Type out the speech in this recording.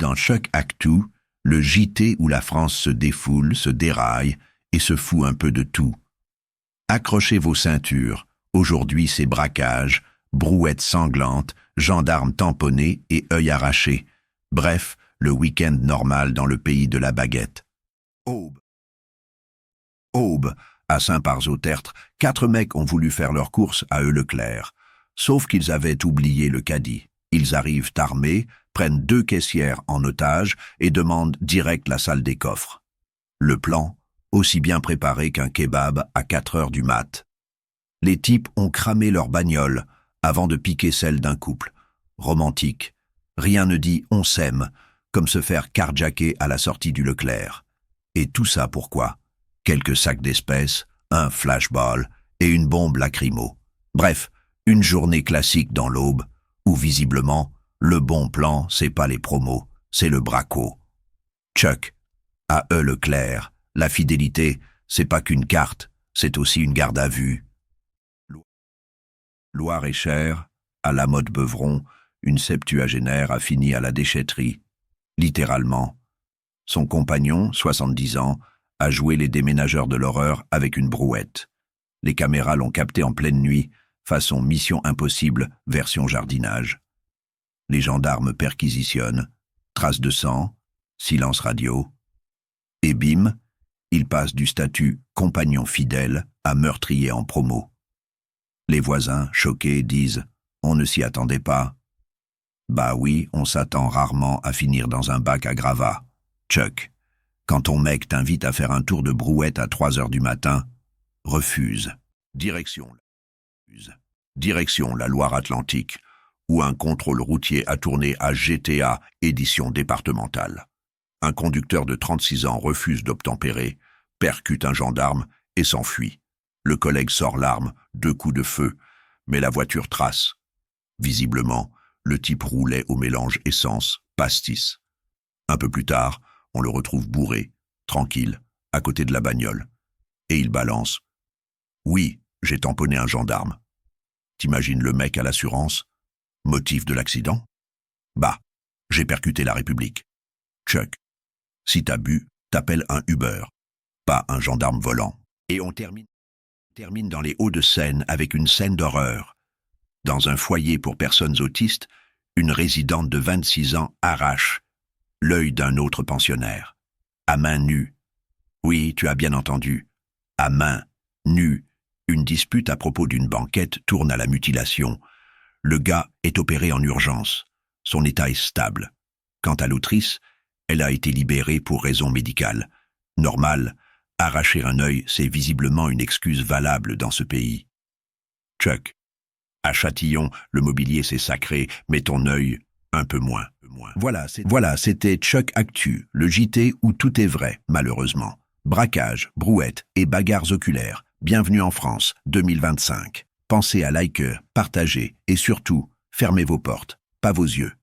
dans Chuck Actu, le JT où la France se défoule, se déraille et se fout un peu de tout. Accrochez vos ceintures, aujourd'hui c'est braquage, brouettes sanglantes, gendarmes tamponnés et œil arraché. Bref, le week-end normal dans le pays de la baguette. Aube. Aube, à Saint-Parz-au-Tertre, 4 mecs ont voulu faire leurs courses à Leclerc. Sauf qu'ils avaient oublié le caddie. Ils arrivent armés, prennent 2 caissières en otage et demandent direct la salle des coffres. Le plan, aussi bien préparé qu'un kebab à 4 heures du mat. Les types ont cramé leur bagnole avant de piquer celle d'un couple. Romantique. Rien ne dit « on s'aime », comme se faire carjacker à la sortie du Leclerc. Et tout ça pourquoi? Quelques sacs d'espèces, un flashball et une bombe lacrymo. Bref, une journée classique dans l'Aube, où visiblement, le bon plan, c'est pas les promos, c'est le braco. Chuck, à Leclerc, la fidélité, c'est pas qu'une carte, c'est aussi une garde à vue. Loir-et-Cher, à la mode Beuvron, une septuagénaire a fini à la déchetterie. Littéralement. Son compagnon, 70 ans, a joué les déménageurs de l'horreur avec une brouette. Les caméras l'ont capté en pleine nuit, façon Mission Impossible, version jardinage. Les gendarmes perquisitionnent, traces de sang, silence radio. Et bim, il passe du statut compagnon fidèle à meurtrier en promo. Les voisins, choqués, disent « On ne s'y attendait pas ». Bah oui, on s'attend rarement à finir dans un bac à gravats. Chuck, quand ton mec t'invite à faire un tour de brouette à 3 heures du matin, refuse. Direction la Loire-Atlantique, où un contrôle routier a tourné à GTA, édition départementale. Un conducteur de 36 ans refuse d'obtempérer, percute un gendarme et s'enfuit. Le collègue sort l'arme, 2 coups de feu, mais la voiture trace. Visiblement, le type roulait au mélange essence-pastis. Un peu plus tard, on le retrouve bourré, tranquille, à côté de la bagnole. Et il balance « Oui, j'ai tamponné un gendarme. » T'imagines le mec à l'assurance? Motif de l'accident? Bah, j'ai percuté la République. Chuck, si t'as bu, t'appelles un Uber, pas un gendarme volant. Et on termine dans les Hauts-de-Seine avec une scène d'horreur. Dans un foyer pour personnes autistes, une résidente de 26 ans arrache l'œil d'un autre pensionnaire. À main nue. Oui, tu as bien entendu. À main nue. Une dispute à propos d'une banquette tourne à la mutilation. Le gars est opéré en urgence. Son état est stable. Quant à l'autrice, elle a été libérée pour raison médicale. Normal, arracher un œil, c'est visiblement une excuse valable dans ce pays. Chuck. À Châtillon, le mobilier c'est sacré, mais ton œil, un peu moins. Voilà, c'était Chuck Actu, le JT où tout est vrai, malheureusement. Braquage, brouette et bagarres oculaires. Bienvenue en France, 2025. Pensez à liker, partager et surtout, fermez vos portes, pas vos yeux.